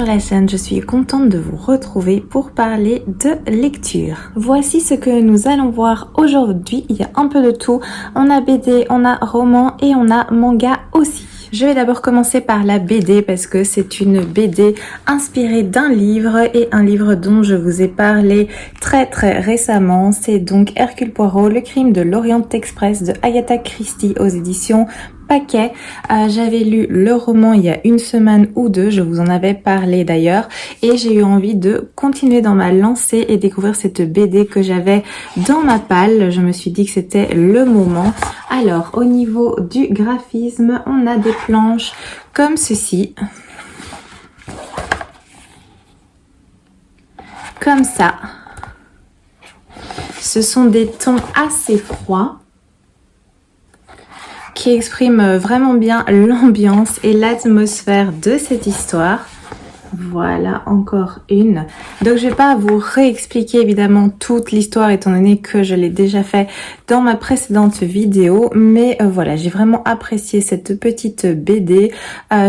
la chaîne, je suis contente de vous retrouver pour parler de lecture. Voici ce que nous allons voir aujourd'hui. Il y a un peu de tout. On a BD, on a roman et on a manga aussi. Je vais d'abord commencer par la BD parce que c'est une BD inspirée d'un livre et un livre dont je vous ai parlé très récemment. C'est donc Hercule Poirot, le crime de l'Orient Express de Agatha Christie aux éditions Paquet. J'avais lu le roman il y a une semaine ou deux, je vous en avais parlé d'ailleurs, et j'ai eu envie de continuer dans ma lancée et découvrir cette BD que j'avais dans ma palle. Je me suis dit que c'était le moment. Alors au niveau du graphisme, on a des planches comme ceci, comme ça. Ce sont des tons assez froids qui exprime vraiment bien l'ambiance et l'atmosphère de cette histoire. Voilà, encore une. Donc je vais pas vous réexpliquer évidemment toute l'histoire étant donné que je l'ai déjà fait dans ma précédente vidéo, mais voilà, j'ai vraiment apprécié cette petite BD.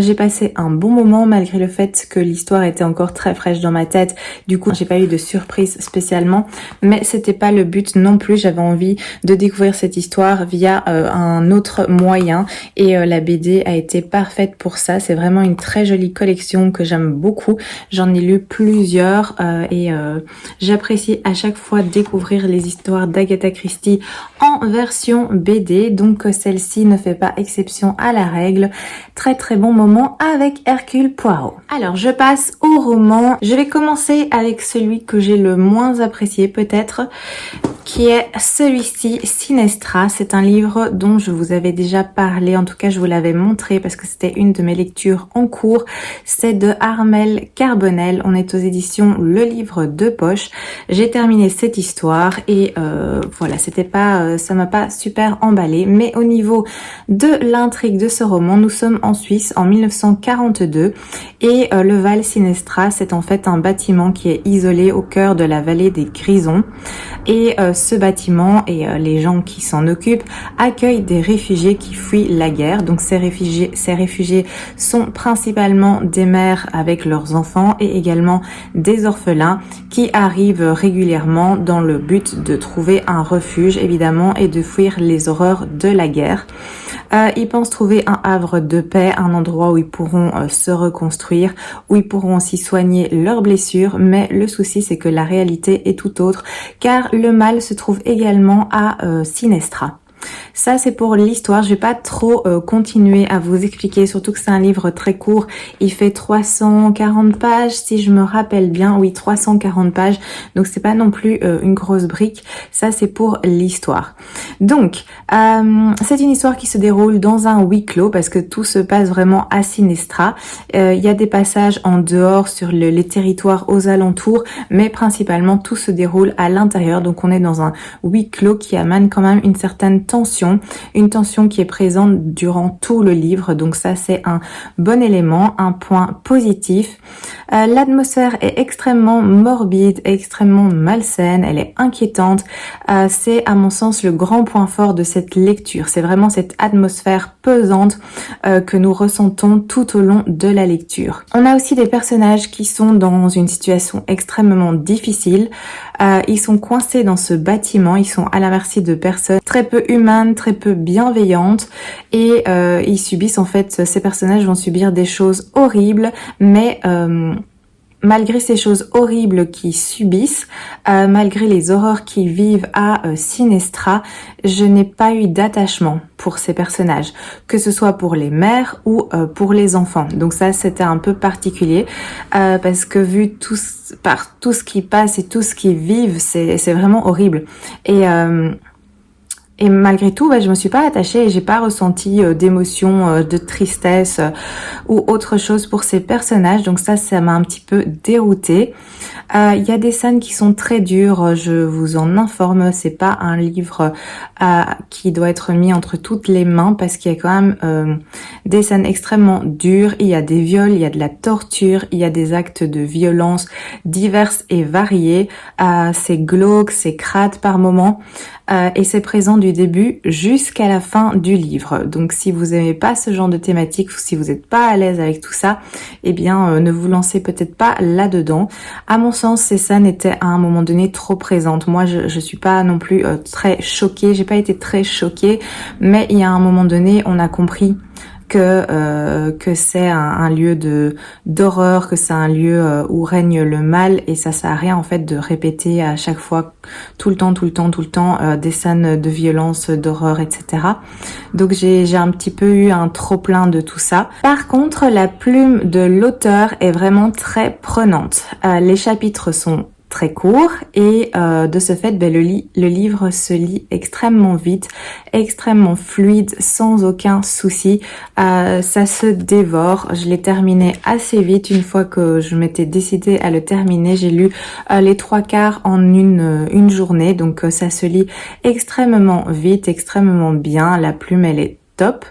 J'ai passé un bon moment malgré le fait que l'histoire était encore très fraîche dans ma tête. Du coup, j'ai pas eu de surprise spécialement, mais c'était pas le but non plus. J'avais envie de découvrir cette histoire via un autre moyen et la BD a été parfaite pour ça. C'est vraiment une très jolie collection que j'aime beaucoup. J'en ai lu plusieurs et j'apprécie à chaque fois découvrir les histoires d'Agatha Christie en version BD, donc celle-ci ne fait pas exception à la règle. Très bon moment avec Hercule Poirot. Alors je passe au roman. Je vais commencer avec celui que j'ai le moins apprécié peut-être, qui est celui-ci, Sinestra. C'est un livre dont je vous avais déjà parlé, en tout cas je vous l'avais montré parce que c'était une de mes lectures en cours. C'est de Armel Carbonell, on est aux éditions Le Livre de Poche. J'ai terminé cette histoire et voilà, c'était pas, ça m'a pas super emballé, mais au niveau de l'intrigue de ce roman, nous sommes en Suisse en 1942 et le Val Sinestra, c'est en fait un bâtiment qui est isolé au cœur de la vallée des Grisons et ce bâtiment et les gens qui s'en occupent accueillent des réfugiés qui fuient la guerre. Donc ces réfugiés sont principalement des mères avec leurs enfants et également des orphelins qui arrivent régulièrement dans le but de trouver un refuge évidemment et de fuir les horreurs de la guerre. Ils pensent trouver un havre de paix, un endroit où ils pourront se reconstruire, où ils pourront aussi soigner leurs blessures, mais le souci c'est que la réalité est tout autre car le mal se trouve également à Sinestra. Ça c'est pour l'histoire, je vais pas trop continuer à vous expliquer, surtout que c'est un livre très court, il fait 340 pages si je me rappelle bien, oui 340 pages, donc c'est pas non plus une grosse brique, ça c'est pour l'histoire. Donc c'est une histoire qui se déroule dans un huis clos parce que tout se passe vraiment à Sinestra, il y a des passages en dehors sur les territoires aux alentours, mais principalement tout se déroule à l'intérieur, donc on est dans un huis clos qui amène quand même une certaine tension, une tension qui est présente durant tout le livre, donc ça c'est un bon élément, un point positif. L'atmosphère est extrêmement morbide, extrêmement malsaine, elle est inquiétante, c'est à mon sens le grand point fort de cette lecture, c'est vraiment cette atmosphère pesante que nous ressentons tout au long de la lecture. On a aussi des personnages qui sont dans une situation extrêmement difficile, ils sont coincés dans ce bâtiment, ils sont à la merci de personnes très peu humaines, très peu bienveillantes et ils subissent en fait, ces personnages vont subir des choses horribles, mais malgré ces choses horribles qu'ils subissent, malgré les horreurs qu'ils vivent à Sinestra, je n'ai pas eu d'attachement pour ces personnages, que ce soit pour les mères ou pour les enfants. Donc ça c'était un peu particulier parce que vu par tout ce qui passe et tout ce qu'ils vivent, c'est vraiment horrible. Et malgré tout, je me suis pas attachée et j'ai pas ressenti d'émotion, de tristesse ou autre chose pour ces personnages. Donc ça m'a un petit peu déroutée. Il y a des scènes qui sont très dures, je vous en informe. C'est pas un livre qui doit être mis entre toutes les mains parce qu'il y a quand même des scènes extrêmement dures. Il y a des viols, il y a de la torture, il y a des actes de violence diverses et variés. C'est glauque, c'est crade par moments et c'est présent d'une du début jusqu'à la fin du livre. Donc si vous n'aimez pas ce genre de thématique, ou si vous n'êtes pas à l'aise avec tout ça, eh bien ne vous lancez peut-être pas là-dedans. À mon sens, ces scènes étaient à un moment donné trop présentes. Moi, je suis pas non plus très choquée, j'ai pas été très choquée, mais il y a un moment donné, on a compris que c'est un lieu d'horreur, que c'est un lieu où règne le mal, et ça sert à rien en fait de répéter à chaque fois tout le temps des scènes de violence, d'horreur, etc. Donc j'ai un petit peu eu un trop plein de tout ça. Par contre, la plume de l'auteur est vraiment très prenante. Les chapitres sont très court et de ce fait le livre se lit extrêmement vite, extrêmement fluide, sans aucun souci. Ça se dévore. Je l'ai terminé assez vite. Une fois que je m'étais décidée à le terminer, j'ai lu les 3/4 en une journée, donc ça se lit extrêmement vite, extrêmement bien. La plume, elle est top.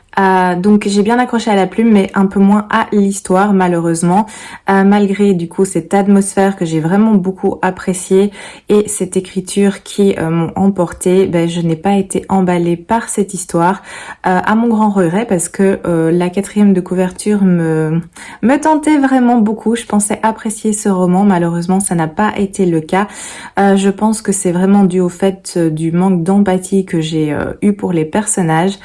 Donc j'ai bien accroché à la plume, mais un peu moins à l'histoire, malheureusement, malgré du coup cette atmosphère que j'ai vraiment beaucoup appréciée et cette écriture qui m'ont emportée. Je n'ai pas été emballée par cette histoire, à mon grand regret, parce que la 4e de couverture me tentait vraiment beaucoup. Je pensais apprécier ce roman, malheureusement ça n'a pas été le cas. Je pense que c'est vraiment dû au fait du manque d'empathie que j'ai eu pour les personnages,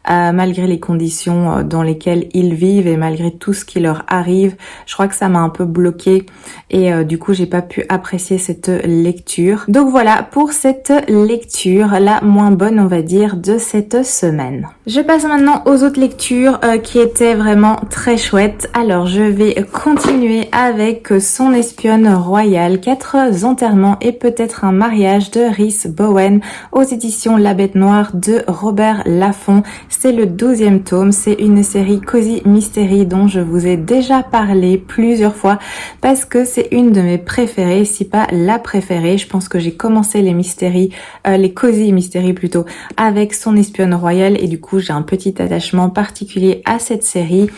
malgré les conditions dans lesquelles ils vivent et malgré tout ce qui leur arrive. Je crois que ça m'a un peu bloquée et du coup j'ai pas pu apprécier cette lecture. Donc voilà pour cette lecture, la moins bonne on va dire de cette semaine. Je passe maintenant aux autres lectures qui étaient vraiment très chouettes. Alors je vais continuer avec Son espionne royale, 4 enterrements et peut-être un mariage de Rhys Bowen aux éditions La Bête Noire de Robert Laffont. C'est le 12e tome, c'est une série Cozy Mystery dont je vous ai déjà parlé plusieurs fois parce que c'est une de mes préférées, si pas la préférée. Je pense que j'ai commencé les mysteries, les Cozy Mystery plutôt, avec Son espionne royale et du coup j'ai un petit attachement particulier à cette série.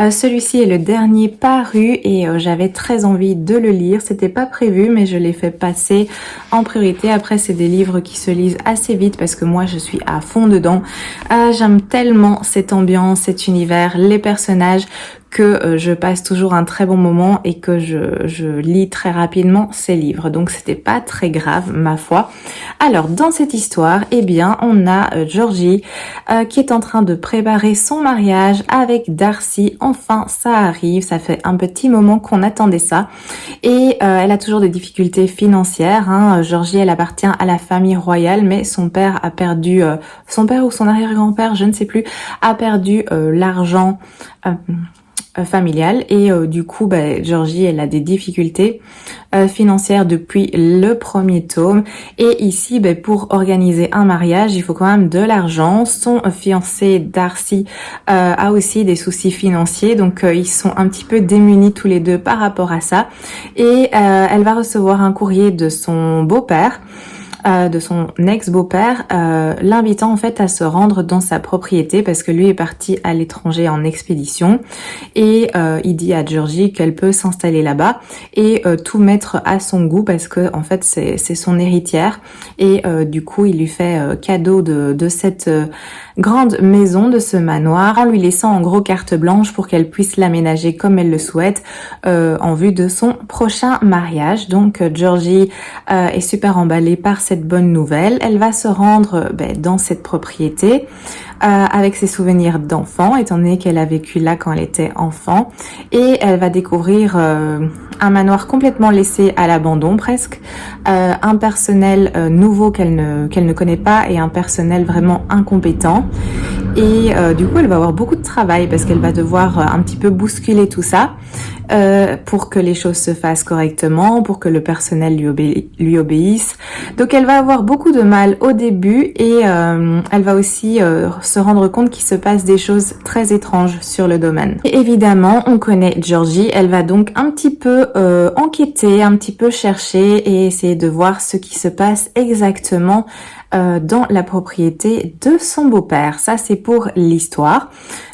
Celui-ci est le dernier paru et j'avais très envie de le lire. C'était pas prévu mais je l'ai fait passer en priorité. Après c'est des livres qui se lisent assez vite parce que moi je suis à fond dedans. J'aime tellement cette ambiance, cet univers, les personnages que je passe toujours un très bon moment et que je lis très rapidement ces livres. Donc c'était pas très grave ma foi. Alors dans cette histoire, eh bien on a Georgie qui est en train de préparer son mariage avec Darcy. Enfin ça arrive, ça fait un petit moment qu'on attendait ça. Et elle a toujours des difficultés financières. Georgie elle appartient à la famille royale mais son père a perdu, son père ou son arrière-grand-père, je ne sais plus, a perdu l'argent familiale et du coup Georgie elle a des difficultés financières depuis le premier tome et ici pour organiser un mariage il faut quand même de l'argent. Son fiancé Darcy a aussi des soucis financiers donc ils sont un petit peu démunis tous les deux par rapport à ça et elle va recevoir un courrier de son beau-père, de son ex-beau-père, l'invitant en fait à se rendre dans sa propriété parce que lui est parti à l'étranger en expédition et il dit à Georgie qu'elle peut s'installer là-bas et tout mettre à son goût parce que en fait c'est son héritière et du coup il lui fait cadeau de cette grande maison, de ce manoir, en lui laissant en gros carte blanche pour qu'elle puisse l'aménager comme elle le souhaite en vue de son prochain mariage. Donc Georgie est super emballée par cette bonne nouvelle. Elle va se rendre dans cette propriété avec ses souvenirs d'enfant, étant donné qu'elle a vécu là quand elle était enfant, et elle va découvrir un manoir complètement laissé à l'abandon presque, un personnel nouveau qu'elle ne connaît pas et un personnel vraiment incompétent. Et du coup elle va avoir beaucoup de travail parce qu'elle va devoir un petit peu bousculer tout ça pour que les choses se fassent correctement, pour que le personnel lui obéisse. Donc elle va avoir beaucoup de mal au début et elle va aussi se rendre compte qu'il se passe des choses très étranges sur le domaine. Et évidemment, on connaît Georgie, elle va donc un petit peu enquêter, un petit peu chercher et essayer de voir ce qui se passe exactement dans la propriété de son beau-père. Ça, c'est pour l'histoire.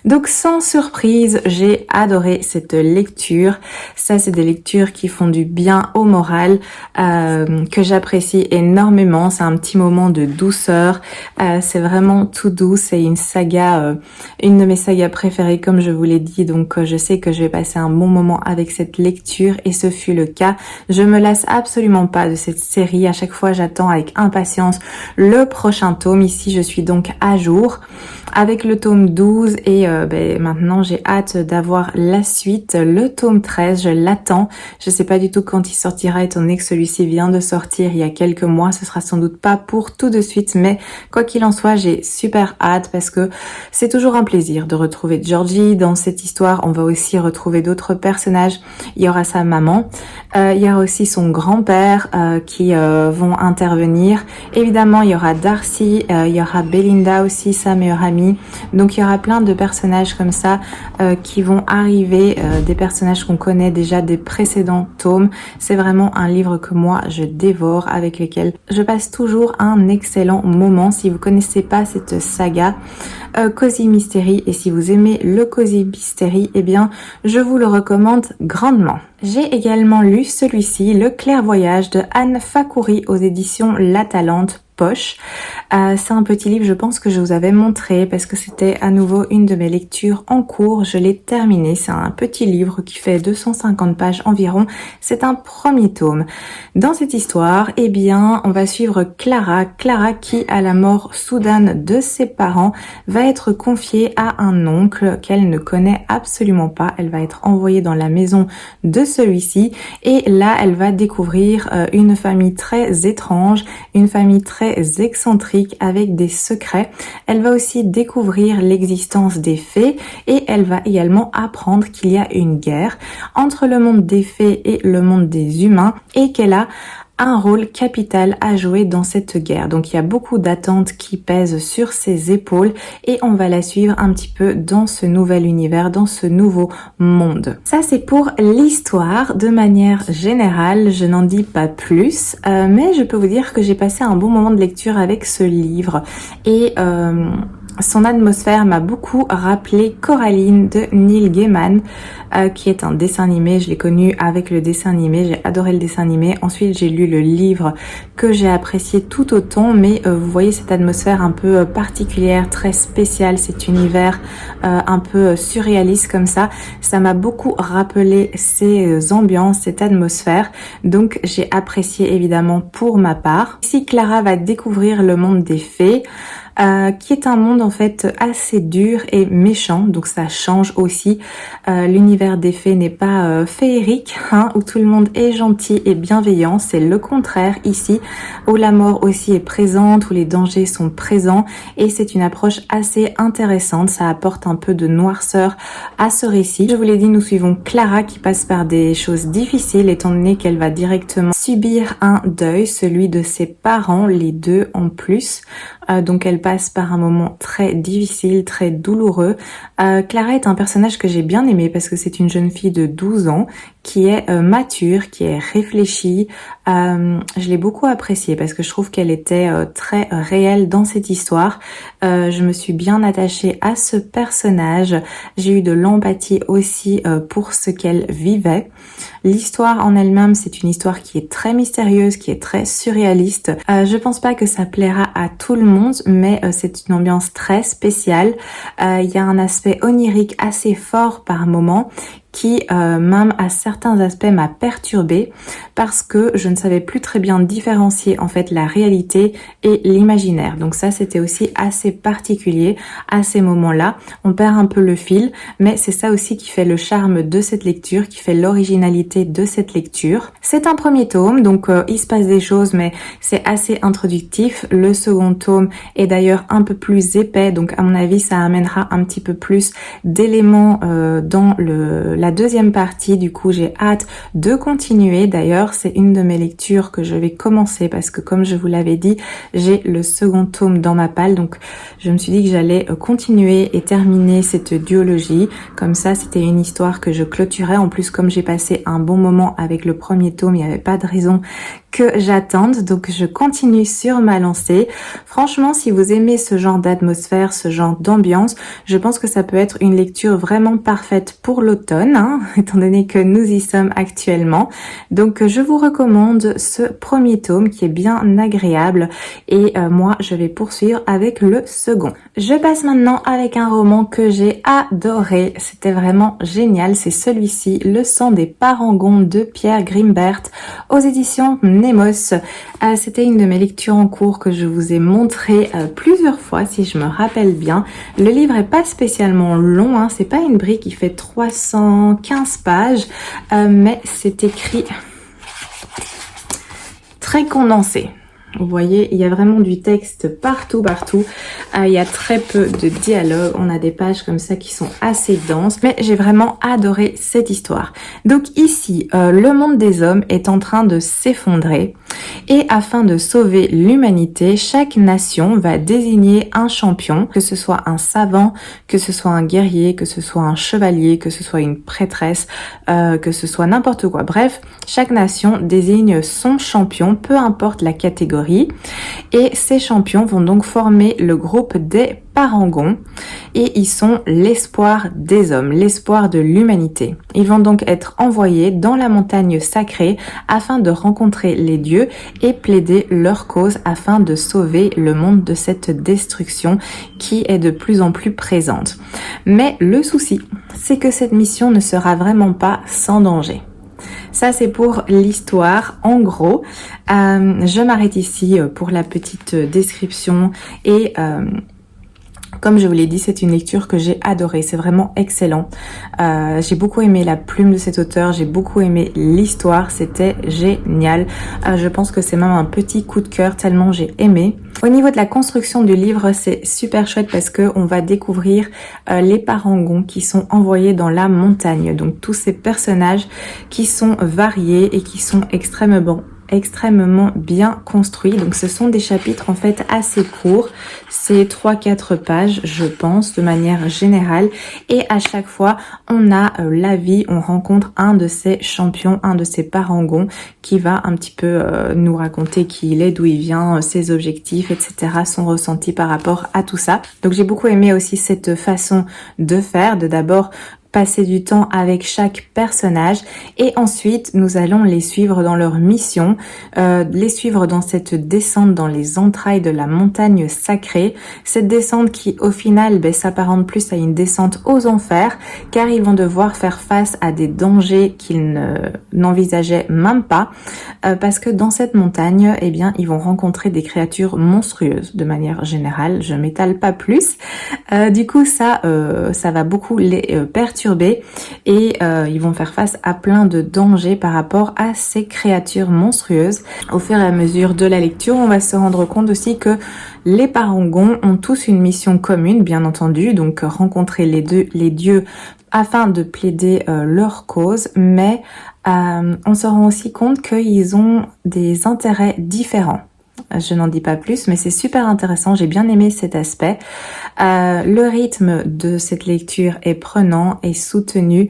Donc, sans surprise, j'ai adoré cette lecture. Ça, c'est des lectures qui font du bien au moral, que j'apprécie énormément. C'est un petit moment de douceur. C'est vraiment tout doux. C'est une saga, une de mes sagas préférées, comme je vous l'ai dit. Donc, je sais que je vais passer un bon moment avec cette lecture et ce fut le cas. Je me lasse absolument pas de cette série. À chaque fois, j'attends avec impatience le prochain tome. Ici, je suis donc à jour avec le tome 12 et maintenant j'ai hâte d'avoir la suite, le tome 13, je l'attends. Je sais pas du tout quand il sortira étant donné que celui-ci vient de sortir il y a quelques mois. Ce sera sans doute pas pour tout de suite, mais quoi qu'il en soit, j'ai super hâte parce que c'est toujours un plaisir de retrouver Georgie dans cette histoire. On va aussi retrouver d'autres personnages. Il y aura sa maman, il y aura aussi son grand-père qui vont intervenir. Évidemment, il y aura Darcy, il y aura Belinda aussi, sa meilleure amie. Donc il y aura plein de personnages comme ça qui vont arriver, des personnages qu'on connaît déjà des précédents tomes. C'est vraiment un livre que moi je dévore, avec lesquels je passe toujours un excellent moment. Si vous connaissez pas cette saga Cozy Mystery, et si vous aimez le Cozy Mystery, eh bien je vous le recommande grandement. J'ai également lu celui-ci, Le Clairvoyage de Anne Fakouri aux éditions La Talente Poche. C'est un petit livre, je pense que je vous avais montré parce que c'était à nouveau une de mes lectures en cours. Je l'ai terminé. C'est un petit livre qui fait 250 pages environ. C'est un premier tome. Dans cette histoire, eh bien, on va suivre Clara. Clara qui, à la mort soudaine de ses parents, va être confiée à un oncle qu'elle ne connaît absolument pas. Elle va être envoyée dans la maison de celui-ci et là, elle va découvrir une famille très étrange, une famille très excentrique avec des secrets. Elle va aussi découvrir l'existence des fées et elle va également apprendre qu'il y a une guerre entre le monde des fées et le monde des humains et qu'elle a un rôle capital à jouer dans cette guerre. Donc il y a beaucoup d'attentes qui pèsent sur ses épaules et on va la suivre un petit peu dans ce nouvel univers, dans ce nouveau monde. Ça c'est pour l'histoire. De manière générale, je n'en dis pas plus, mais je peux vous dire que j'ai passé un bon moment de lecture avec ce livre et son atmosphère m'a beaucoup rappelé Coraline de Neil Gaiman, qui est un dessin animé. Je l'ai connu avec le dessin animé, j'ai adoré le dessin animé. Ensuite, j'ai lu le livre que j'ai apprécié tout autant, mais vous voyez cette atmosphère un peu particulière, très spéciale, cet univers un peu surréaliste comme ça. Ça m'a beaucoup rappelé ces ambiances, cette atmosphère. Donc, j'ai apprécié évidemment pour ma part. Ici, Clara va découvrir le monde des fées. Qui est un monde en fait assez dur et méchant, donc ça change aussi. L'univers des fées n'est pas féerique, hein, où tout le monde est gentil et bienveillant, c'est le contraire ici, où la mort aussi est présente, où les dangers sont présents, et c'est une approche assez intéressante, ça apporte un peu de noirceur à ce récit. Je vous l'ai dit, nous suivons Clara qui passe par des choses difficiles, étant donné qu'elle va directement subir un deuil, celui de ses parents, les deux en plus. Donc elle passe par un moment très difficile, très douloureux. Clara est un personnage que j'ai bien aimé parce que c'est une jeune fille de 12 ans qui est mature, qui est réfléchie. Je l'ai beaucoup appréciée parce que je trouve qu'elle était très réelle dans cette histoire. Je me suis bien attachée à ce personnage. J'ai eu de l'empathie aussi pour ce qu'elle vivait. L'histoire en elle-même, c'est une histoire qui est très mystérieuse, qui est très surréaliste. Je pense pas que ça plaira à tout le monde, mais c'est une ambiance très spéciale. Il y a un aspect onirique assez fort par moment qui même à certains aspects m'a perturbée parce que je ne savais plus très bien différencier en fait la réalité et l'imaginaire. Donc ça c'était aussi assez particulier à ces moments-là. On perd un peu le fil, mais c'est ça aussi qui fait le charme de cette lecture, qui fait l'originalité de cette lecture. C'est un premier tome, donc il se passe des choses, mais c'est assez introductif. Le second tome est d'ailleurs un peu plus épais, donc à mon avis ça amènera un petit peu plus d'éléments dans la la deuxième partie. Du coup, j'ai hâte de continuer. D'ailleurs, c'est une de mes lectures que je vais commencer parce que comme je vous l'avais dit, j'ai le second tome dans ma palle. Donc, je me suis dit que j'allais continuer et terminer cette duologie. Comme ça, c'était une histoire que je clôturais. En plus, comme j'ai passé un bon moment avec le premier tome, il n'y avait pas de raison que j'attende, donc je continue sur ma lancée. Franchement, si vous aimez ce genre d'atmosphère, ce genre d'ambiance, je pense que ça peut être une lecture vraiment parfaite pour l'automne, hein, étant donné que nous y sommes actuellement. Donc je vous recommande ce premier tome qui est bien agréable et moi je vais poursuivre avec le second. Je passe maintenant avec un roman que j'ai adoré, c'était vraiment génial, c'est celui-ci, Le sang des parangons de Pierre Grimbert aux éditions Nemos. C'était une de mes lectures en cours que je vous ai montré plusieurs fois si je me rappelle bien. Le livre est pas spécialement long, hein, c'est pas une brique, il fait 315 pages, mais c'est écrit très condensé. Vous voyez, il y a vraiment du texte partout. Il y a très peu de dialogue. On a des pages comme ça qui sont assez denses. Mais j'ai vraiment adoré cette histoire. Donc ici, le monde des hommes est en train de s'effondrer. Et afin de sauver l'humanité, chaque nation va désigner un champion, que ce soit un savant, que ce soit un guerrier, que ce soit un chevalier, que ce soit une prêtresse, que ce soit n'importe quoi. Bref, chaque nation désigne son champion, peu importe la catégorie. Et ces champions vont donc former le groupe des parangons et ils sont l'espoir des hommes, l'espoir de l'humanité. Ils vont donc être envoyés dans la montagne sacrée afin de rencontrer les dieux et plaider leur cause afin de sauver le monde de cette destruction qui est de plus en plus présente. Mais le souci, c'est que cette mission ne sera vraiment pas sans danger. Ça, c'est pour l'histoire. En gros, je m'arrête ici pour la petite description et comme je vous l'ai dit, c'est une lecture que j'ai adorée. C'est vraiment excellent. J'ai beaucoup aimé la plume de cet auteur. J'ai beaucoup aimé l'histoire. C'était génial. Je pense que c'est même un petit coup de cœur tellement j'ai aimé. Au niveau de la construction du livre, c'est super chouette parce que on va découvrir les parangons qui sont envoyés dans la montagne. Donc tous ces personnages qui sont variés et qui sont extrêmement bien construit. Donc ce sont des chapitres en fait assez courts, c'est 3-4 pages je pense de manière générale et à chaque fois on a la vie, on rencontre un de ces champions, un de ces parangons qui va un petit peu nous raconter qui il est, d'où il vient, ses objectifs, etc., son ressenti par rapport à tout ça. Donc j'ai beaucoup aimé aussi cette façon de faire, de d'abord passer du temps avec chaque personnage et ensuite nous allons les suivre dans leur mission, les suivre dans cette descente dans les entrailles de la montagne sacrée, cette descente qui au final s'apparente plus à une descente aux enfers car ils vont devoir faire face à des dangers qu'ils n'envisageaient même pas parce que dans cette montagne eh bien ils vont rencontrer des créatures monstrueuses de manière générale, je m'étale pas plus, du coup ça va beaucoup les perturber et ils vont faire face à plein de dangers par rapport à ces créatures monstrueuses. Au fur et à mesure de la lecture, on va se rendre compte aussi que les parangons ont tous une mission commune, bien entendu, donc rencontrer les dieux afin de plaider leur cause, mais on se rend aussi compte qu'ils ont des intérêts différents. Je n'en dis pas plus, mais c'est super intéressant, j'ai bien aimé cet aspect. Le rythme de cette lecture est prenant et soutenu,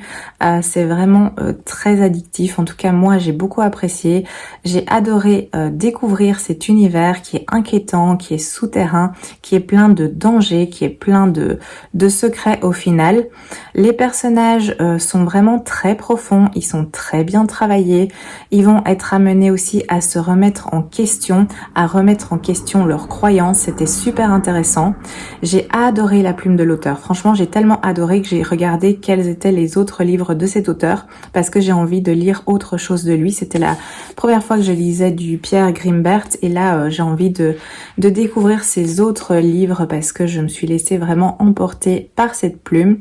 c'est vraiment très addictif. En tout cas, moi, j'ai beaucoup apprécié. J'ai adoré découvrir cet univers qui est inquiétant, qui est souterrain, qui est plein de dangers, qui est plein de secrets au final. Les personnages sont vraiment très profonds, ils sont très bien travaillés. Ils vont être amenés aussi à se remettre en question, à remettre en question leurs croyances. C'était super intéressant. J'ai adoré la plume de l'auteur. Franchement, j'ai tellement adoré que j'ai regardé quels étaient les autres livres de cet auteur parce que j'ai envie de lire autre chose de lui. C'était la première fois que je lisais du Pierre Grimbert et là, j'ai envie de découvrir ses autres livres parce que je me suis laissée vraiment emporter par cette plume.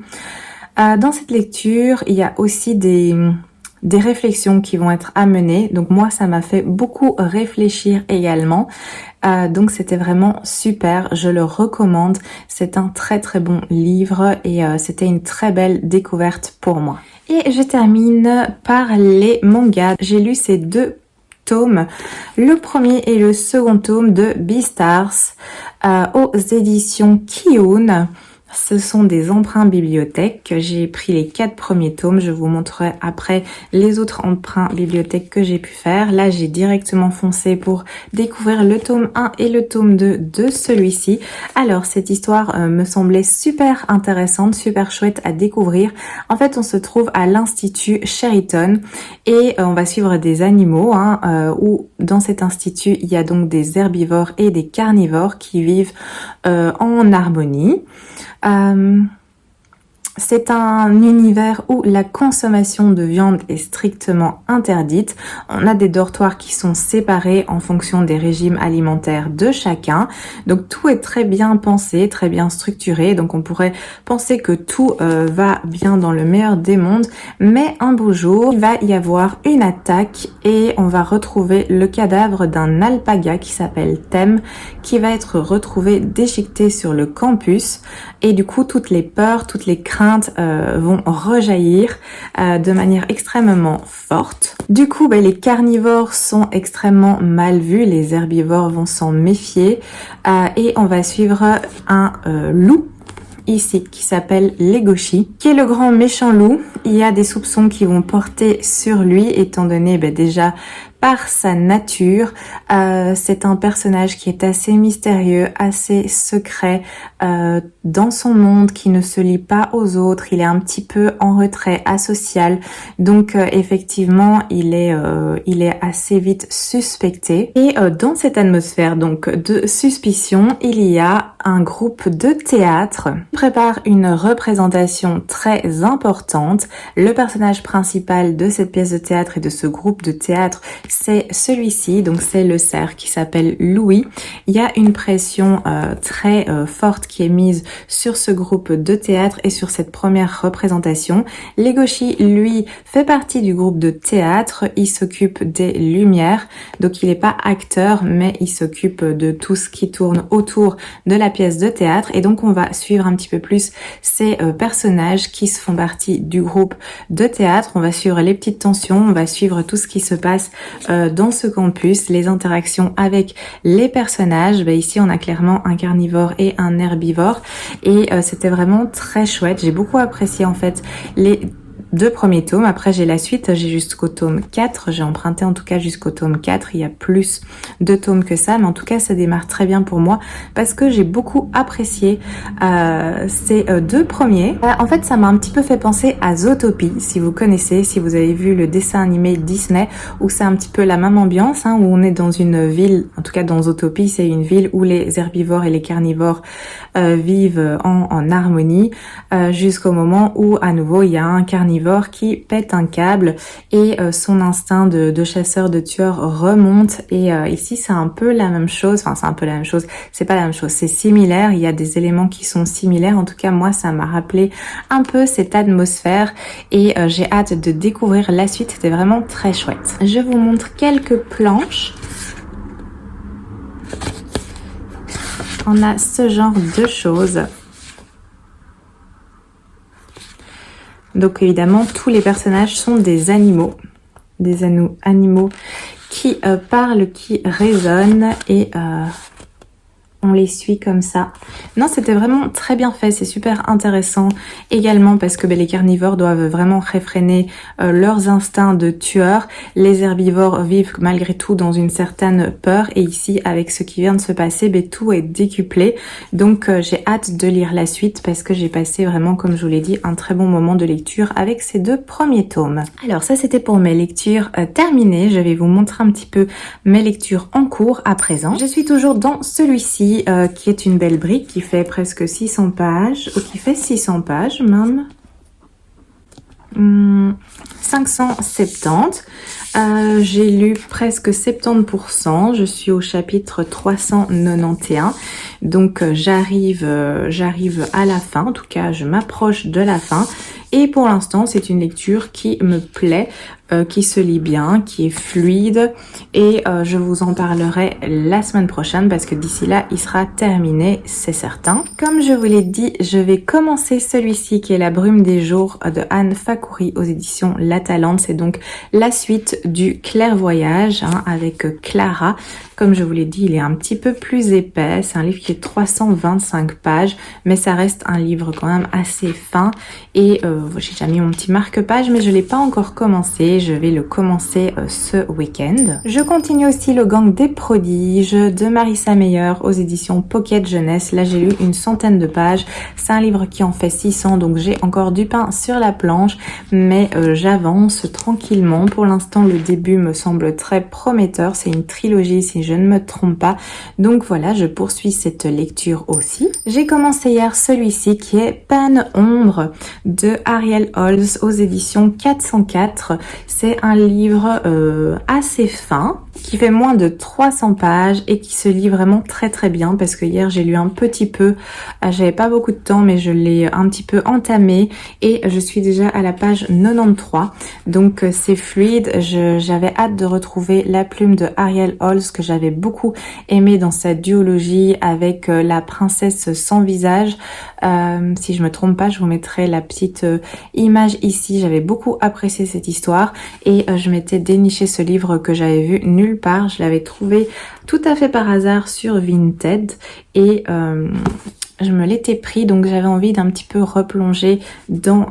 Dans cette lecture, il y a aussi des des réflexions qui vont être amenées. Donc moi, ça m'a fait beaucoup réfléchir également. Donc c'était vraiment super, je le recommande. C'est un très très bon livre et c'était une très belle découverte pour moi. Et je termine par les mangas. J'ai lu ces deux tomes, le premier et le second tome de Beastars aux éditions Kiun. Ce sont des emprunts bibliothèques. J'ai pris les 4 premiers tomes. Je vous montrerai après les autres emprunts bibliothèques que j'ai pu faire. Là, j'ai directement foncé pour découvrir le tome 1 et le tome 2 de celui-ci. Alors, cette histoire me semblait super intéressante, super chouette à découvrir. En fait, on se trouve à l'Institut Sheriton et on va suivre des animaux où dans cet institut, il y a donc des herbivores et des carnivores qui vivent en harmonie. C'est un univers où la consommation de viande est strictement interdite. On a des dortoirs qui sont séparés en fonction des régimes alimentaires de chacun. Donc tout est très bien pensé, très bien structuré. Donc on pourrait penser que tout va bien dans le meilleur des mondes. Mais un beau jour, il va y avoir une attaque et on va retrouver le cadavre d'un alpaga qui s'appelle Tem, qui va être retrouvé déchiqueté sur le campus. Et du coup, toutes les peurs, toutes les craintes vont rejaillir de manière extrêmement forte. Du coup, les carnivores sont extrêmement mal vus, les herbivores vont s'en méfier et on va suivre un loup ici qui s'appelle Legoshi, qui est le grand méchant loup. Il y a des soupçons qui vont porter sur lui étant donné déjà par sa nature. C'est un personnage qui est assez mystérieux, assez secret dans son monde, qui ne se lie pas aux autres. Il est un petit peu en retrait, asocial. Donc effectivement, il est assez vite suspecté. Et dans cette atmosphère donc de suspicion, il y a un groupe de théâtre qui prépare une représentation très importante. Le personnage principal de cette pièce de théâtre et de ce groupe de théâtre, c'est celui-ci, donc c'est le cerf qui s'appelle Louis. Il y a une pression très forte qui est mise sur ce groupe de théâtre et sur cette première représentation. Legoshi, lui, fait partie du groupe de théâtre, il s'occupe des lumières, donc il n'est pas acteur, mais il s'occupe de tout ce qui tourne autour de la pièce de théâtre, et donc on va suivre un petit peu plus ces personnages qui se font partie du groupe de théâtre. On va suivre les petites tensions, on va suivre tout ce qui se passe dans ce campus, les interactions avec les personnages. Ici on a clairement un carnivore et un herbivore et c'était vraiment très chouette. J'ai beaucoup apprécié en fait les 2 premiers tomes. Après j'ai la suite, j'ai jusqu'au tome 4, j'ai emprunté en tout cas jusqu'au tome 4, il y a plus de tomes que ça, mais en tout cas ça démarre très bien pour moi parce que j'ai beaucoup apprécié ces 2 premiers. En fait ça m'a un petit peu fait penser à Zootopie, si vous connaissez, si vous avez vu le dessin animé Disney, où c'est un petit peu la même ambiance, où on est dans une ville, en tout cas dans Zootopie c'est une ville où les herbivores et les carnivores vivent en harmonie jusqu'au moment où à nouveau il y a un carnivore qui pète un câble et son instinct de chasseur, de tueur remonte. Et ici c'est un peu la même chose, enfin c'est un peu la même chose, c'est pas la même chose, c'est similaire, il y a des éléments qui sont similaires. En tout cas moi ça m'a rappelé un peu cette atmosphère et j'ai hâte de découvrir la suite, c'était vraiment très chouette. Je vous montre quelques planches. On a ce genre de choses. Donc évidemment, tous les personnages sont des animaux qui parlent, qui résonnent et on les suit comme ça. Non, c'était vraiment très bien fait, c'est super intéressant également parce que les carnivores doivent vraiment réfréner leurs instincts de tueurs. Les herbivores vivent malgré tout dans une certaine peur et ici avec ce qui vient de se passer, tout est décuplé. Donc j'ai hâte de lire la suite parce que j'ai passé vraiment, comme je vous l'ai dit, un très bon moment de lecture avec ces 2 premiers tomes. Alors ça c'était pour mes lectures terminées, je vais vous montrer un petit peu mes lectures en cours à présent. Je suis toujours dans celui-ci qui est une belle brique qui fait presque 600 pages, ou qui fait 600 pages même. 570. J'ai lu presque 70%. Je suis au chapitre 391. Donc j'arrive à la fin. En tout cas, je m'approche de la fin. Et pour l'instant, c'est une lecture qui me plaît. qui se lit bien, qui est fluide et je vous en parlerai la semaine prochaine parce que d'ici là il sera terminé, c'est certain. Comme je vous l'ai dit, je vais commencer celui-ci qui est La brume des jours de Anne Fakouri aux éditions La Talente. C'est donc la suite du Clairvoyage avec Clara. Comme je vous l'ai dit, il est un petit peu plus épais, c'est un livre qui est 325 pages, mais ça reste un livre quand même assez fin et j'ai déjà mis mon petit marque-page mais je l'ai pas encore commencé, je vais le commencer ce week-end. Je continue aussi Le Gang des prodiges de Marissa Meyer aux éditions Pocket Jeunesse. Là j'ai lu une centaine de pages, c'est un livre qui en fait 600 donc j'ai encore du pain sur la planche mais j'avance tranquillement. Pour l'instant le début me semble très prometteur, c'est une trilogie si je ne me trompe pas, donc voilà, je poursuis cette lecture aussi. J'ai commencé hier celui-ci qui est Peine ombre de Ariel Holz aux éditions 404. C'est un livre assez fin qui fait moins de 300 pages et qui se lit vraiment très très bien parce que hier j'ai lu un petit peu, j'avais pas beaucoup de temps mais je l'ai un petit peu entamé et je suis déjà à la page 93, donc c'est fluide. J'avais hâte de retrouver La plume de Ariel Holz que j'avais beaucoup aimé dans sa duologie avec La princesse sans visage. Si je me trompe pas, je vous mettrai la petite image ici. J'avais beaucoup apprécié cette histoire et je m'étais déniché ce livre que j'avais vu nulle part. Je l'avais trouvé tout à fait par hasard sur Vinted et je me l'étais pris, donc j'avais envie d'un petit peu replonger dans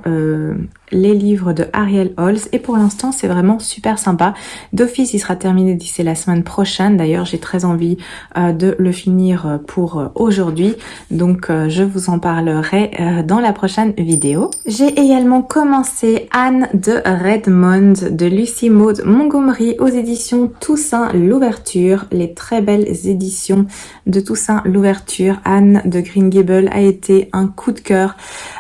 les livres de Ariel Holz et pour l'instant c'est vraiment super sympa. D'office il sera terminé d'ici la semaine prochaine, d'ailleurs j'ai très envie de le finir pour aujourd'hui, donc je vous en parlerai dans la prochaine vidéo. J'ai également commencé Anne de Redmond de Lucy Maud Montgomery aux éditions Toussaint Louverture, les très belles éditions de Toussaint Louverture. Anne de Green Gables a été un coup de cœur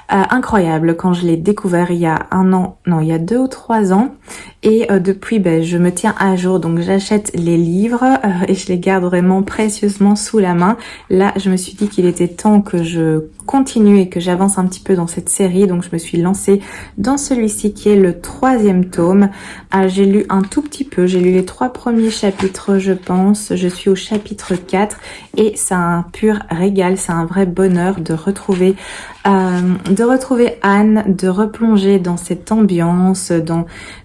incroyable quand je l'ai découvert il y a il y a 2 ou 3 ans et depuis je me tiens à jour, donc j'achète les livres et je les garde vraiment précieusement sous la main. Là je me suis dit qu'il était temps que je continue et que j'avance un petit peu dans cette série, donc je me suis lancée dans celui-ci qui est le 3e tome. J'ai lu un tout petit peu, j'ai lu les 3 premiers chapitres je pense, je suis au chapitre 4 et c'est un pur régal, c'est un vrai bonheur de retrouver Anne, de replonger dans cette ambiance,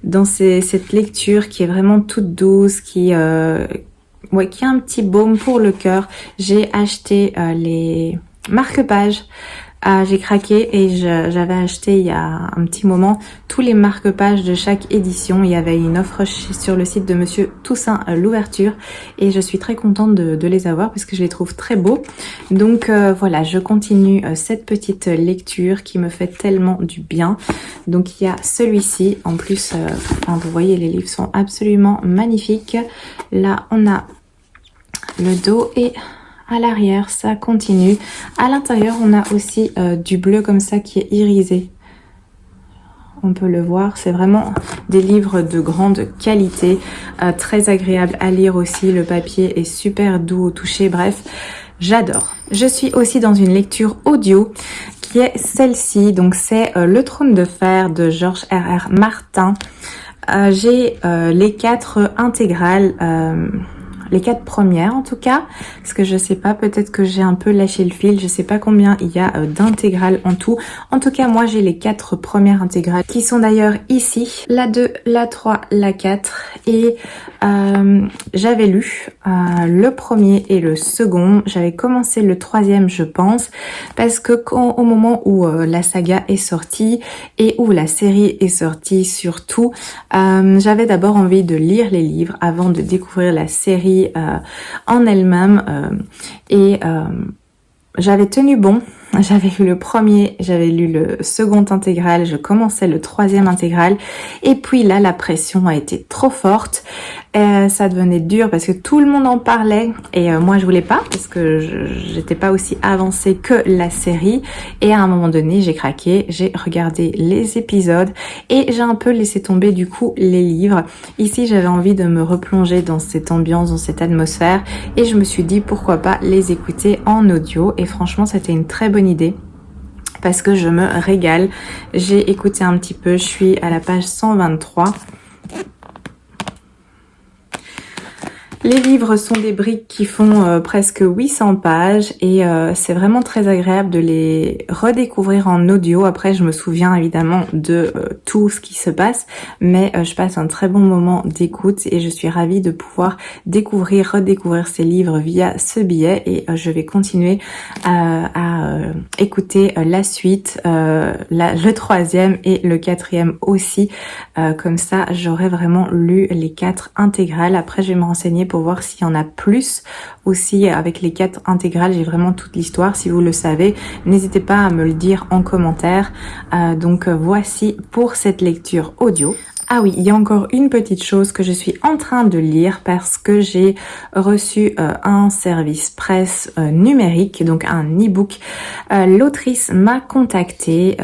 dans cette lecture qui est vraiment toute douce, qui a un petit baume pour le cœur. J'ai acheté les marque-pages. J'ai craqué et j'avais acheté il y a un petit moment tous les marque-pages de chaque édition. Il y avait une offre sur le site de Monsieur Toussaint Louverture et je suis très contente de les avoir parce que je les trouve très beaux. Donc voilà, je continue cette petite lecture qui me fait tellement du bien. Donc il y a celui-ci, en plus vous voyez les livres sont absolument magnifiques. Là on a le dos et à l'arrière ça continue. À l'intérieur on a aussi du bleu comme ça qui est irisé, on peut le voir. C'est vraiment des livres de grande qualité, très agréable à lire aussi. Le papier est super doux au toucher, bref j'adore. Je suis aussi dans une lecture audio qui est celle-ci, donc c'est Le trône de fer de George R.R. Martin. J'ai les 4 intégrales, les 4 premières en tout cas, parce que je sais pas, peut-être que j'ai un peu lâché le fil, je sais pas combien il y a d'intégrales en tout. En tout cas moi j'ai les 4 premières intégrales qui sont d'ailleurs ici, la 2, la 3, la 4 et j'avais lu le premier et le second, j'avais commencé le 3e je pense, parce que au moment où la saga est sortie et où la série est sortie surtout, j'avais d'abord envie de lire les livres avant de découvrir la série en elle-même et j'avais tenu bon. J'avais lu le premier, j'avais lu le second intégral, je commençais le 3e intégral et puis là la pression a été trop forte, ça devenait dur parce que tout le monde en parlait et moi je voulais pas parce que j'étais pas aussi avancée que la série et à un moment donné j'ai craqué, j'ai regardé les épisodes et j'ai un peu laissé tomber du coup les livres. Ici j'avais envie de me replonger dans cette ambiance, dans cette atmosphère et je me suis dit pourquoi pas les écouter en audio et franchement c'était une très bonne idée parce que je me régale. J'ai écouté un petit peu, je suis à la page 123 Les livres sont des briques qui font presque 800 pages et c'est vraiment très agréable de les redécouvrir en audio. Après, je me souviens évidemment de tout ce qui se passe, mais je passe un très bon moment d'écoute et je suis ravie de pouvoir redécouvrir ces livres via ce billet et je vais continuer à écouter la suite, le troisième et le quatrième aussi. Comme ça, j'aurai vraiment lu les 4 intégrales. Après, je vais me renseigner pour voir s'il y en a plus aussi avec les 4 intégrales. J'ai vraiment toute l'histoire. Si vous le savez, n'hésitez pas à me le dire en commentaire. Donc voici pour cette lecture audio. Ah oui, il y a encore une petite chose que je suis en train de lire parce que j'ai reçu un service presse numérique, donc un e-book. L'autrice m'a contactée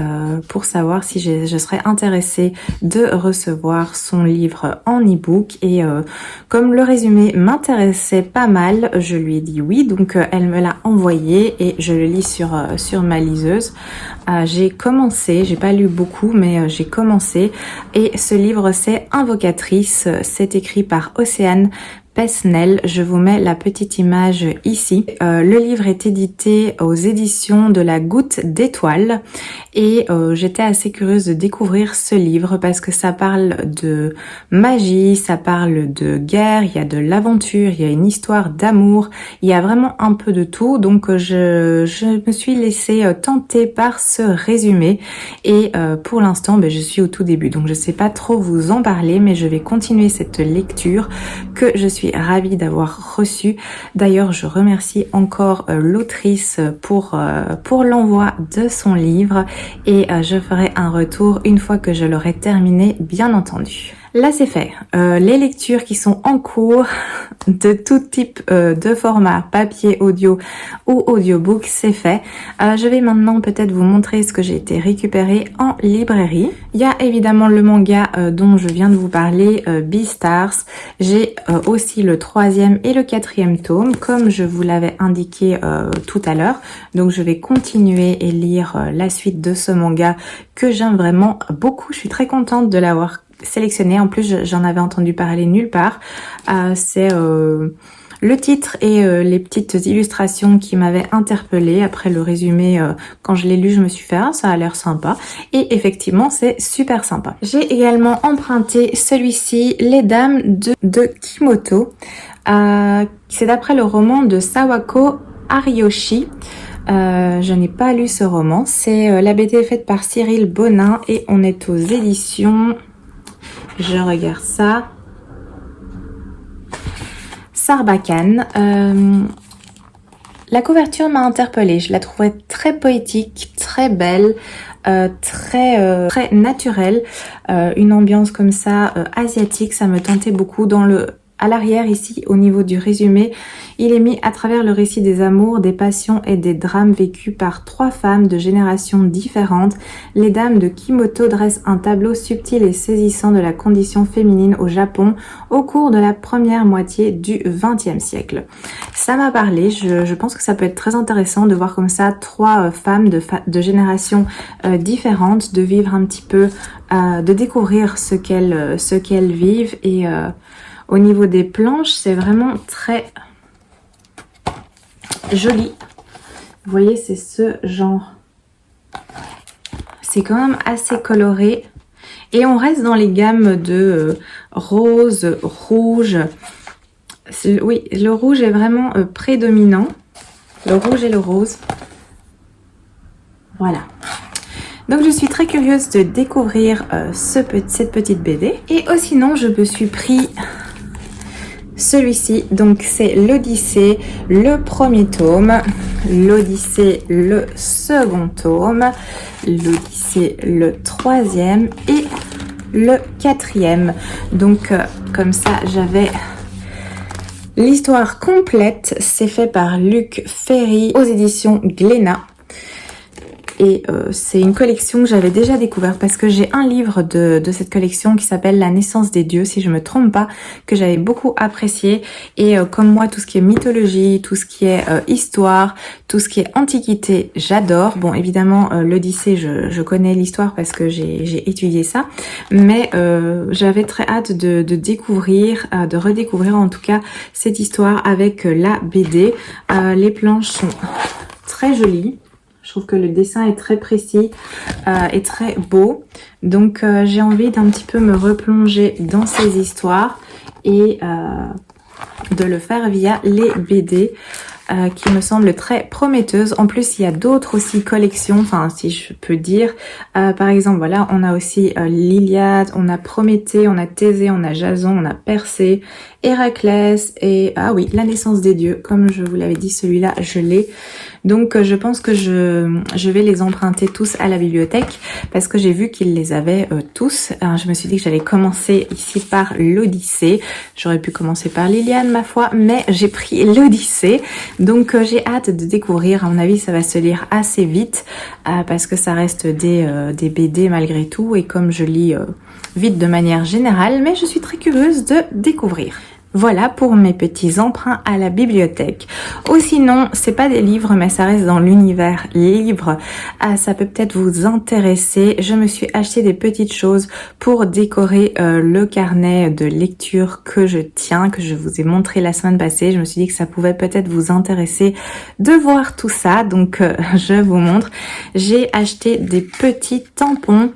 pour savoir si je serais intéressée de recevoir son livre en e-book et comme le résumé m'intéressait pas mal, je lui ai dit oui, donc elle me l'a envoyé et je le lis sur ma liseuse. J'ai commencé, j'ai pas lu beaucoup, mais j'ai commencé et ce livre c'est Invocatrice, c'est écrit par Océane Pesnel. Je vous mets la petite image ici. Le livre est édité aux éditions de la Goutte d'Étoile et j'étais assez curieuse de découvrir ce livre parce que ça parle de magie, ça parle de guerre, il y a de l'aventure, il y a une histoire d'amour, il y a vraiment un peu de tout. Donc je me suis laissée tenter par ce résumé et pour l'instant je suis au tout début, donc je sais pas trop vous en parler, mais je vais continuer cette lecture que je suis ravie d'avoir reçu. D'ailleurs, je remercie encore l'autrice pour l'envoi de son livre et je ferai un retour une fois que je l'aurai terminé, bien entendu. Là, c'est fait. Les lectures qui sont en cours de tout type de format, papier, audio ou audiobook, c'est fait. Je vais maintenant peut-être vous montrer ce que j'ai été récupérer en librairie. Il y a évidemment le manga dont je viens de vous parler, Beastars. J'ai aussi le 3e et le 4e tome, comme je vous l'avais indiqué tout à l'heure. Donc je vais continuer et lire la suite de ce manga que j'aime vraiment beaucoup. Je suis très contente de l'avoir sélectionné. En plus, j'en avais entendu parler nulle part. C'est le titre et les petites illustrations qui m'avaient interpellée. Après le résumé, quand je l'ai lu, je me suis fait ça a l'air sympa. Et effectivement, c'est super sympa. J'ai également emprunté celui-ci, Les Dames de Kimoto. C'est d'après le roman de Sawako Ariyoshi. Je n'ai pas lu ce roman. C'est la BD faite par Cyril Bonin et on est aux éditions... Je regarde ça. Sarbacane. La couverture m'a interpellée. Je la trouvais très poétique, très belle, très naturelle. Une ambiance comme ça, asiatique, ça me tentait beaucoup. À l'arrière ici, au niveau du résumé, il est mis à travers le récit des amours, des passions et des drames vécus par 3 femmes de générations différentes. Les Dames de Kimoto dressent un tableau subtil et saisissant de la condition féminine au Japon au cours de la première moitié du XXe siècle. Ça m'a parlé, je pense que ça peut être très intéressant de voir comme ça 3 femmes de générations différentes, de vivre un petit peu, de découvrir ce qu'elles vivent et... Au niveau des planches, c'est vraiment très joli. Vous voyez, c'est ce genre. C'est quand même assez coloré. Et on reste dans les gammes de rose, rouge. Oui, le rouge est vraiment prédominant. Le rouge et le rose. Voilà. Donc je suis très curieuse de découvrir cette petite BD. Et sinon, je me suis pris... celui-ci, donc c'est l'Odyssée, le premier tome, l'Odyssée, le second tome, l'Odyssée, le 3e et le 4e. Donc comme ça, j'avais l'histoire complète. C'est fait par Luc Ferry aux éditions Glénat. Et c'est une collection que j'avais déjà découvert parce que j'ai un livre de cette collection qui s'appelle La naissance des dieux, si je me trompe pas, que j'avais beaucoup apprécié. Et comme moi, tout ce qui est mythologie, tout ce qui est histoire, tout ce qui est antiquité, j'adore. Bon, évidemment, l'Odyssée, je connais l'histoire parce que j'ai étudié ça. Mais j'avais très hâte de découvrir, de redécouvrir en tout cas cette histoire avec la BD. Les planches sont très jolies. Je trouve que le dessin est très précis et très beau. Donc j'ai envie d'un petit peu me replonger dans ces histoires et de le faire via les BD qui me semblent très prometteuses. En plus, il y a d'autres aussi collections, enfin si je peux dire. Par exemple, voilà, on a aussi l'Iliade, on a Prométhée, on a Thésée, on a Jason, on a Persée, Héraclès et ah oui, la naissance des dieux. Comme je vous l'avais dit, celui-là, je l'ai. Donc je pense que je vais les emprunter tous à la bibliothèque parce que j'ai vu qu'ils les avaient tous. Alors, je me suis dit que j'allais commencer ici par l'Odyssée. J'aurais pu commencer par l'Iliade ma foi, mais j'ai pris l'Odyssée. Donc j'ai hâte de découvrir. À mon avis, ça va se lire assez vite parce que ça reste des BD malgré tout et comme je lis vite de manière générale, mais je suis très curieuse de découvrir. Voilà pour mes petits emprunts à la bibliothèque. Ou sinon, c'est pas des livres, mais ça reste dans l'univers livre. Ça peut peut-être vous intéresser. Je me suis acheté des petites choses pour décorer le carnet de lecture que je tiens, que je vous ai montré la semaine passée. Je me suis dit que ça pouvait peut-être vous intéresser de voir tout ça. Donc, je vous montre. J'ai acheté des petits tampons.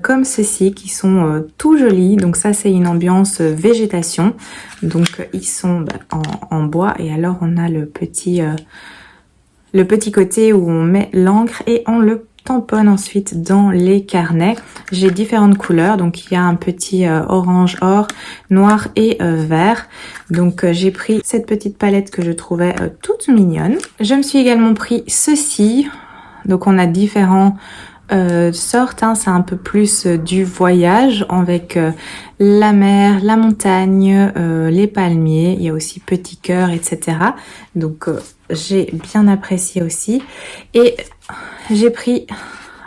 Comme ceci qui sont tout jolis. Donc ça c'est une ambiance végétation. Donc ils sont en bois et alors on a le petit côté où on met l'encre et on le tamponne ensuite dans les carnets. J'ai différentes couleurs, donc il y a un petit orange or, noir et vert. Donc j'ai pris cette petite palette que je trouvais toute mignonne. Je me suis également pris ceci. Donc on a différents sorte, hein, c'est un peu plus du voyage avec la mer, la montagne, les palmiers, il y a aussi petit cœur, etc. Donc j'ai bien apprécié aussi. Et j'ai pris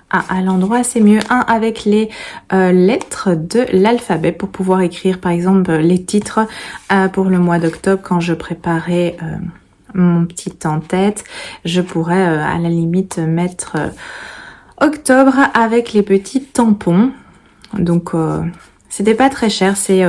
à l'endroit c'est mieux un avec les lettres de l'alphabet pour pouvoir écrire par exemple les titres pour le mois d'octobre quand je préparais mon petit en-tête. Je pourrais à la limite mettre octobre avec les petits tampons. Donc c'était pas très cher, c'est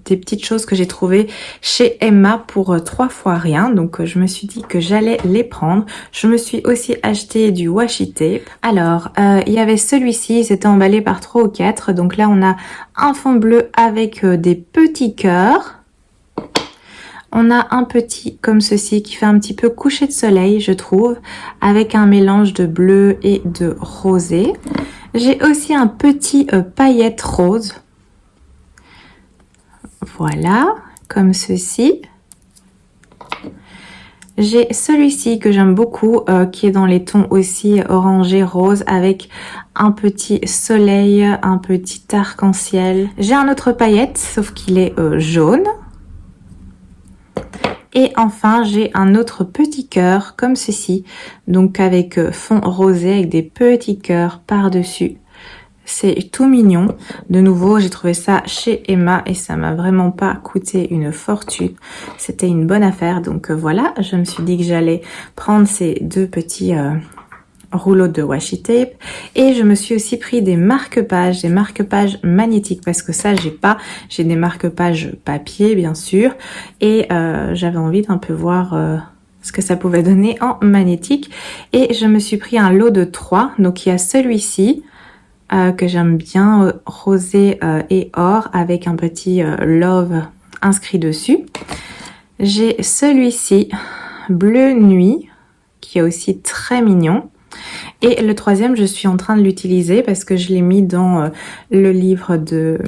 des petites choses que j'ai trouvées chez Emma pour 3 fois rien. Donc je me suis dit que j'allais les prendre. Je me suis aussi acheté du washi tape. Alors il y avait celui-ci, c'était emballé par 3 ou 4. Donc là on a un fond bleu avec des petits cœurs. On a un petit comme ceci qui fait un petit peu coucher de soleil, je trouve, avec un mélange de bleu et de rosé. J'ai aussi un petit paillette rose. Voilà, comme ceci. J'ai celui-ci que j'aime beaucoup, qui est dans les tons aussi orangé rose avec un petit soleil, un petit arc-en-ciel. J'ai un autre paillette, sauf qu'il est jaune. Et enfin, j'ai un autre petit cœur comme ceci, donc avec fond rosé avec des petits cœurs par-dessus. C'est tout mignon. De nouveau, j'ai trouvé ça chez Emma et ça m'a vraiment pas coûté une fortune. C'était une bonne affaire. Donc voilà, je me suis dit que j'allais prendre ces deux petits rouleau de washi tape et je me suis aussi pris des marque-pages magnétiques parce que ça j'ai pas, j'ai des marque-pages papier bien sûr et j'avais envie d'un peu voir ce que ça pouvait donner en magnétique et je me suis pris un lot de 3. Donc il y a celui-ci que j'aime bien, rosé et or avec un petit love inscrit dessus. J'ai celui-ci bleu nuit qui est aussi très mignon. Et le troisième, je suis en train de l'utiliser parce que je l'ai mis dans le livre de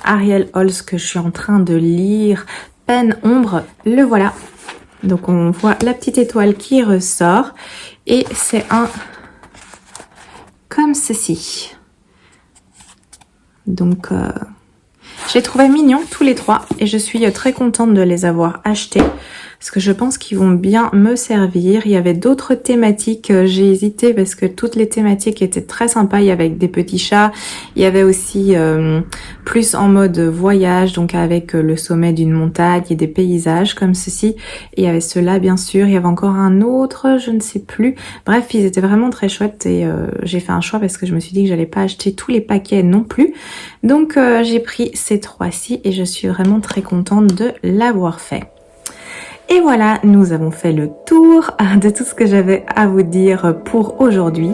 Ariel Holz que je suis en train de lire, Peine ombre. Le voilà. Donc on voit la petite étoile qui ressort et c'est un comme ceci. Donc Je les trouvais mignons tous les trois et je suis très contente de les avoir achetés parce que je pense qu'ils vont bien me servir. Il y avait d'autres thématiques, j'ai hésité parce que toutes les thématiques étaient très sympas. Il y avait des petits chats, il y avait aussi plus en mode voyage, donc avec le sommet d'une montagne et des paysages comme ceci. Et il y avait ceux-là bien sûr, il y avait encore un autre, je ne sais plus. Bref, ils étaient vraiment très chouettes et j'ai fait un choix parce que je me suis dit que j'allais pas acheter tous les paquets non plus. Donc j'ai pris ces trois-ci et je suis vraiment très contente de l'avoir fait. Et voilà, nous avons fait le tour de tout ce que j'avais à vous dire pour aujourd'hui.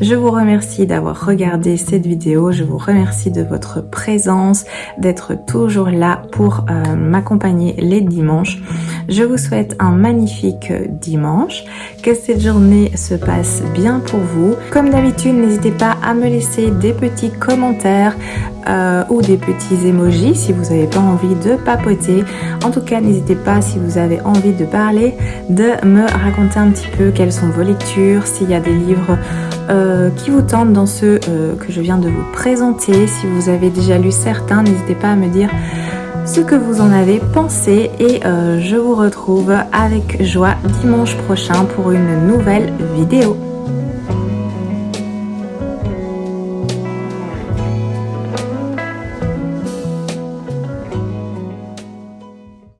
Je vous remercie d'avoir regardé cette vidéo. Je vous remercie de votre présence, d'être toujours là pour m'accompagner les dimanches. Je vous souhaite un magnifique dimanche. Que cette journée se passe bien pour vous. Comme d'habitude, n'hésitez pas à me laisser des petits commentaires ou des petits emojis si vous n'avez pas envie de papoter. En tout cas, n'hésitez pas si vous avez envie de parler, de me raconter un petit peu quelles sont vos lectures, s'il y a des livres qui vous tentent dans ceux que je viens de vous présenter. Si vous avez déjà lu certains, n'hésitez pas à me dire ce que vous en avez pensé et je vous retrouve avec joie dimanche prochain pour une nouvelle vidéo.